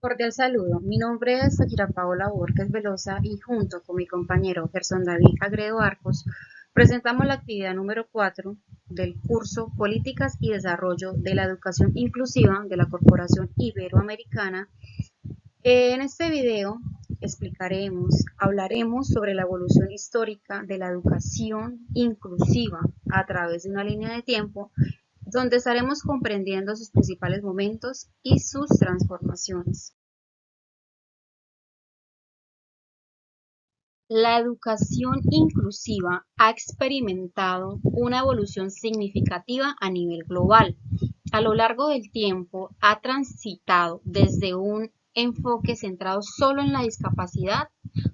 Cordial saludo. Mi nombre es Akira Paola Borges Velosa y junto con mi compañero Gerson David Agredo Arcos presentamos la actividad número 4 del curso Políticas y Desarrollo de la Educación Inclusiva de la Corporación Iberoamericana. En este video hablaremos sobre la evolución histórica de la educación inclusiva a través de una línea de tiempo donde estaremos comprendiendo sus principales momentos y sus transformaciones. La educación inclusiva ha experimentado una evolución significativa a nivel global. A lo largo del tiempo ha transitado desde un enfoque centrado solo en la discapacidad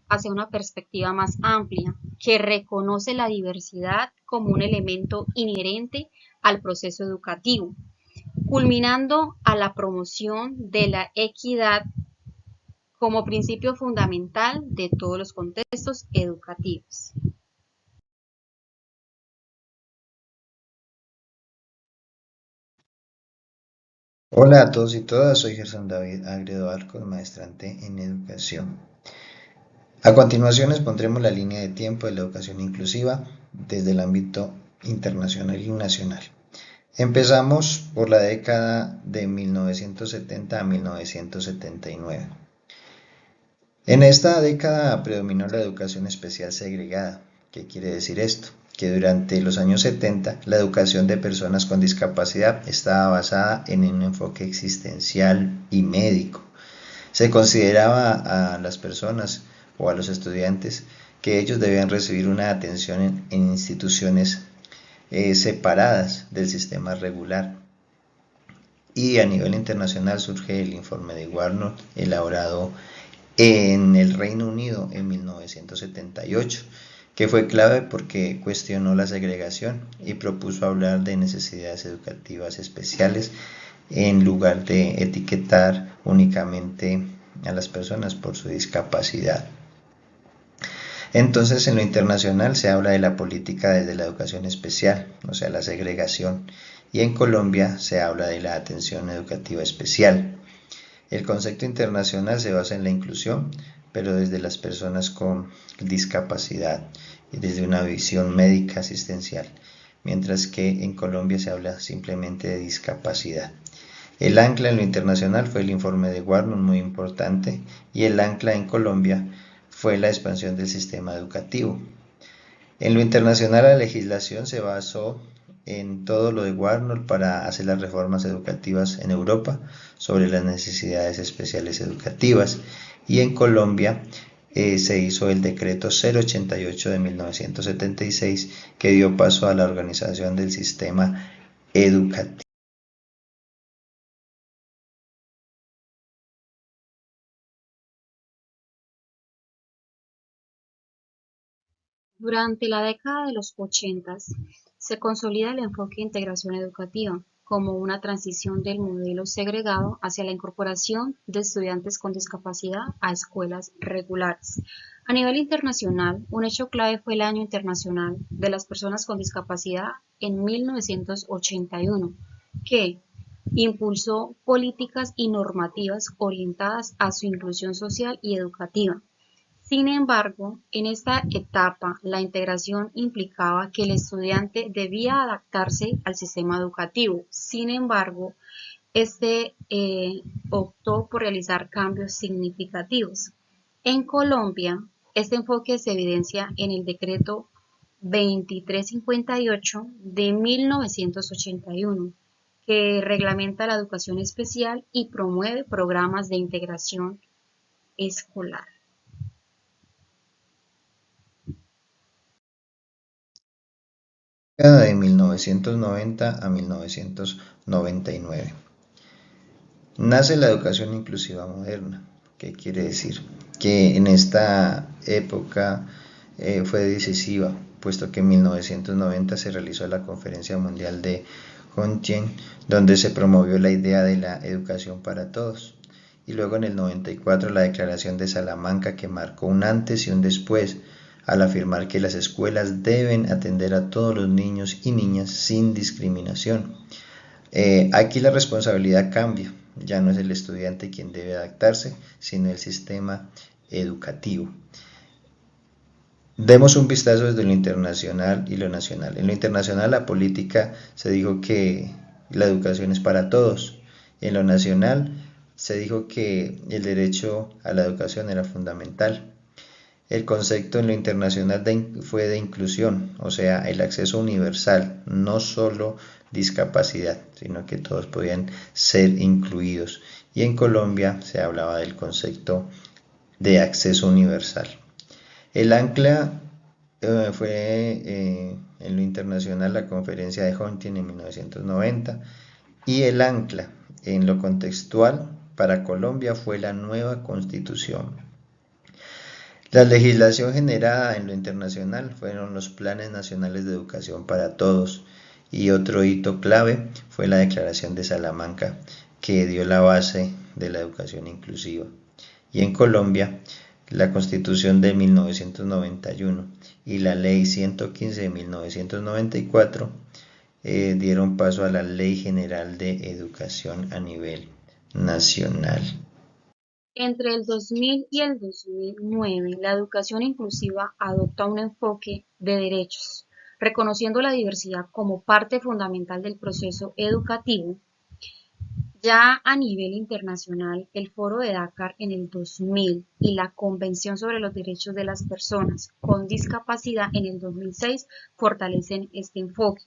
hacia una perspectiva más amplia que reconoce la diversidad como un elemento inherente al proceso educativo, culminando a la promoción de la equidad como principio fundamental de todos los contextos educativos. Hola a todos y todas, soy Gerson David Agredo Arcos, maestrante en educación. A continuación expondremos la línea de tiempo de la educación inclusiva desde el ámbito internacional y nacional. Empezamos por la década de 1970 a 1979. En esta década predominó la educación especial segregada. ¿Qué quiere decir esto? Que durante los años 70 la educación de personas con discapacidad estaba basada en un enfoque existencial y médico. Se consideraba a las personas o a los estudiantes que ellos debían recibir una atención en instituciones separadas del sistema regular. Y a nivel internacional surge el informe de Warnock, elaborado en el Reino Unido en 1978, que fue clave porque cuestionó la segregación y propuso hablar de necesidades educativas especiales en lugar de etiquetar únicamente a las personas por su discapacidad. Entonces, en lo internacional se habla de la política desde la educación especial, o sea, la segregación, y en Colombia se habla de la atención educativa especial. El concepto internacional se basa en la inclusión, pero desde las personas con discapacidad y desde una visión médica asistencial, mientras que en Colombia se habla simplemente de discapacidad. El ancla en lo internacional fue el informe de Warnock, muy importante, y el ancla en Colombia fue la expansión del sistema educativo. En lo internacional la legislación se basó en todo lo de Warnock para hacer las reformas educativas en Europa sobre las necesidades especiales educativas, y en Colombia se hizo el decreto 088 de 1976 que dio paso a la organización del sistema educativo. Durante la década de los 80 se consolida el enfoque de integración educativa como una transición del modelo segregado hacia la incorporación de estudiantes con discapacidad a escuelas regulares. A nivel internacional, un hecho clave fue el Año Internacional de las Personas con Discapacidad en 1981, que impulsó políticas y normativas orientadas a su inclusión social y educativa. Sin embargo, en esta etapa la integración implicaba que el estudiante debía adaptarse al sistema educativo. Sin embargo, este optó por realizar cambios significativos. En Colombia, este enfoque se evidencia en el decreto 2358 de 1981, que reglamenta la educación especial y promueve programas de integración escolar. De 1990 a 1999. Nace la educación inclusiva moderna. ¿Qué quiere decir? Que en esta época fue decisiva, puesto que en 1990 se realizó la Conferencia Mundial de Huntington, donde se promovió la idea de la educación para todos. Y luego en el 94 la Declaración de Salamanca, que marcó un antes y un después al afirmar que las escuelas deben atender a todos los niños y niñas sin discriminación. Aquí la responsabilidad cambia, ya no es el estudiante quien debe adaptarse, sino el sistema educativo. Demos un vistazo desde lo internacional y lo nacional. En lo internacional, la política se dijo que la educación es para todos. En lo nacional, se dijo que el derecho a la educación era fundamental. El concepto en lo internacional fue de inclusión, o sea, el acceso universal, no solo discapacidad, sino que todos podían ser incluidos. Y en Colombia se hablaba del concepto de acceso universal. El ancla fue en lo internacional la conferencia de Huntington en 1990 y el ancla en lo contextual para Colombia fue la nueva constitución. La legislación generada en lo internacional fueron los planes nacionales de educación para todos y otro hito clave fue la Declaración de Salamanca que dio la base de la educación inclusiva. Y en Colombia, la Constitución de 1991 y la Ley 115 de 1994 dieron paso a la Ley General de Educación a nivel nacional. Entre el 2000 y el 2009, la educación inclusiva adopta un enfoque de derechos, reconociendo la diversidad como parte fundamental del proceso educativo. Ya a nivel internacional, el Foro de Dakar en el 2000 y la Convención sobre los Derechos de las Personas con Discapacidad en el 2006 fortalecen este enfoque.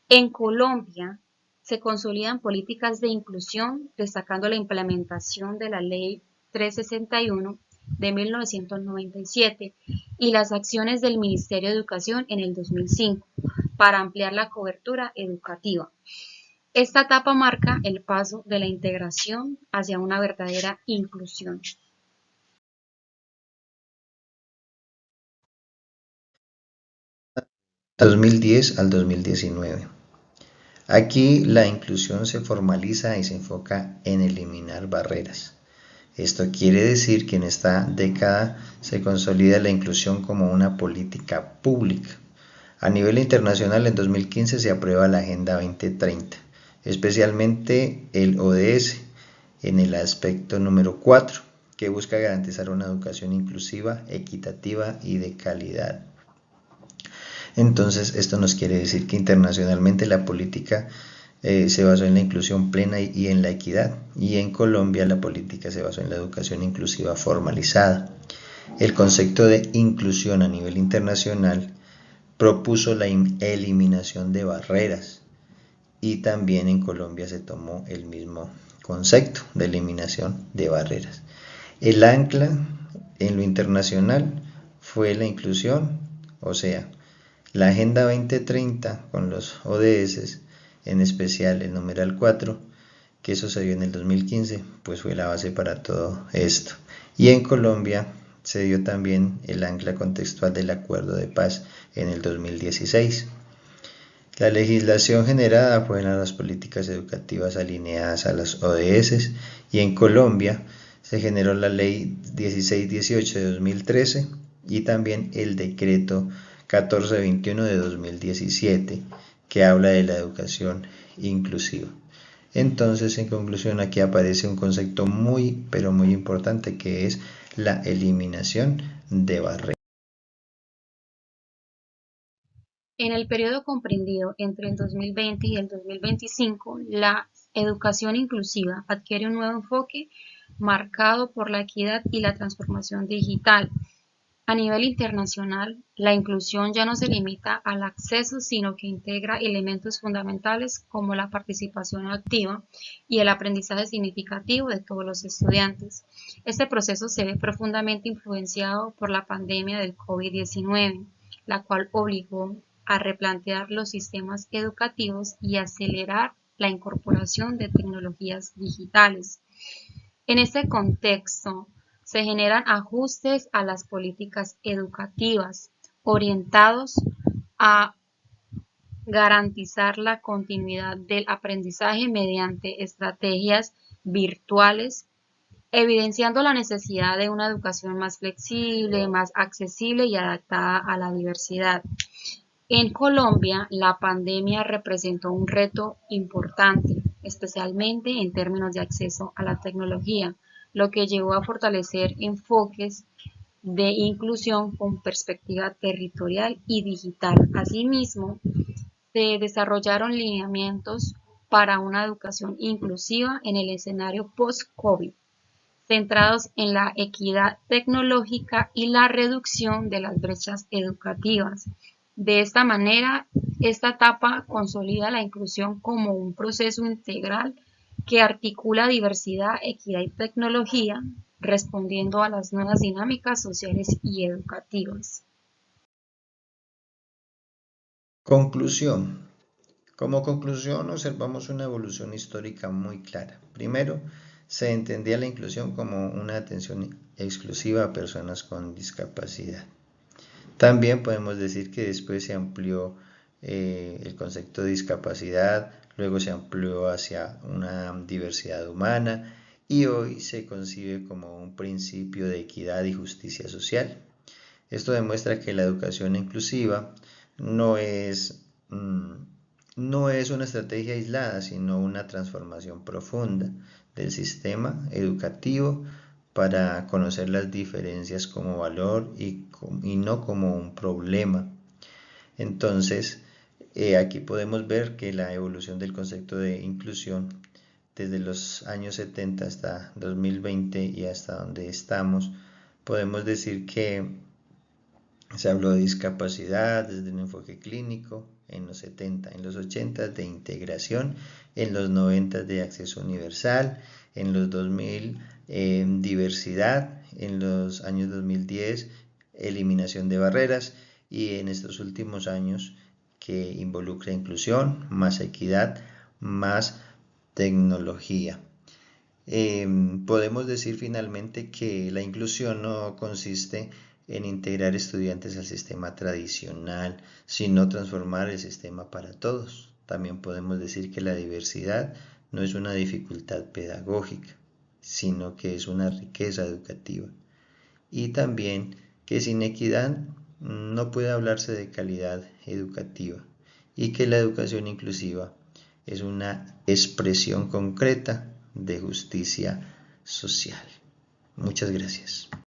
En Colombia se consolidan políticas de inclusión, destacando la implementación de la Ley 361 de 1997 y las acciones del Ministerio de Educación en el 2005 para ampliar la cobertura educativa. Esta etapa marca el paso de la integración hacia una verdadera inclusión. Del 2010 al 2019. Aquí la inclusión se formaliza y se enfoca en eliminar barreras. Esto quiere decir que en esta década se consolida la inclusión como una política pública. A nivel internacional, en 2015 se aprueba la Agenda 2030, especialmente el ODS en el aspecto número 4, que busca garantizar una educación inclusiva, equitativa y de calidad. Entonces, esto nos quiere decir que internacionalmente la política se basó en la inclusión plena y en la equidad, y en Colombia la política se basó en la educación inclusiva formalizada. El concepto de inclusión a nivel internacional propuso la eliminación de barreras, y también en Colombia se tomó el mismo concepto de eliminación de barreras. El ancla en lo internacional fue la inclusión, o sea, la Agenda 2030 con los ODS, en especial el numeral 4, que sucedió en el 2015, pues fue la base para todo esto. Y en Colombia se dio también el ancla contextual del Acuerdo de Paz en el 2016. La legislación generada fueron las políticas educativas alineadas a las ODS y en Colombia se generó la Ley 1618 de 2013 y también el Decreto 1421 de 2017 que habla de la educación inclusiva. Entonces, en conclusión, aquí aparece un concepto muy, pero muy importante que es la eliminación de barreras. En el periodo comprendido entre el 2020 y el 2025, la educación inclusiva adquiere un nuevo enfoque marcado por la equidad y la transformación digital. A nivel internacional, la inclusión ya no se limita al acceso, sino que integra elementos fundamentales como la participación activa y el aprendizaje significativo de todos los estudiantes. Este proceso se ve profundamente influenciado por la pandemia del COVID-19, la cual obligó a replantear los sistemas educativos y acelerar la incorporación de tecnologías digitales. En este contexto, se generan ajustes a las políticas educativas orientados a garantizar la continuidad del aprendizaje mediante estrategias virtuales, evidenciando la necesidad de una educación más flexible, más accesible y adaptada a la diversidad. En Colombia, la pandemia representó un reto importante, especialmente en términos de acceso a la tecnología, lo que llevó a fortalecer enfoques de inclusión con perspectiva territorial y digital. Asimismo, se desarrollaron lineamientos para una educación inclusiva en el escenario post-COVID, centrados en la equidad tecnológica y la reducción de las brechas educativas. De esta manera, esta etapa consolida la inclusión como un proceso integral que articula diversidad, equidad y tecnología, respondiendo a las nuevas dinámicas sociales y educativas. Conclusión. Como conclusión, observamos una evolución histórica muy clara. Primero, se entendía la inclusión como una atención exclusiva a personas con discapacidad. También podemos decir que después se amplió el concepto de discapacidad, luego se amplió hacia una diversidad humana y hoy se concibe como un principio de equidad y justicia social. Esto demuestra que la educación inclusiva no es, no es una estrategia aislada, sino una transformación profunda del sistema educativo para conocer las diferencias como valor y no como un problema. Entonces, aquí podemos ver que la evolución del concepto de inclusión desde los años 70 hasta 2020 y hasta donde estamos, podemos decir que se habló de discapacidad desde un enfoque clínico en los 70, en los 80 de integración, en los 90 de acceso universal, en los 2000 diversidad, en los años 2010 eliminación de barreras y en estos últimos años que involucra inclusión, más equidad, más tecnología. Podemos decir finalmente que la inclusión no consiste en integrar estudiantes al sistema tradicional, sino transformar el sistema para todos. También podemos decir que la diversidad no es una dificultad pedagógica, sino que es una riqueza educativa. Y también que sin equidad no puede hablarse de calidad educativa y que la educación inclusiva es una expresión concreta de justicia social. Muchas gracias.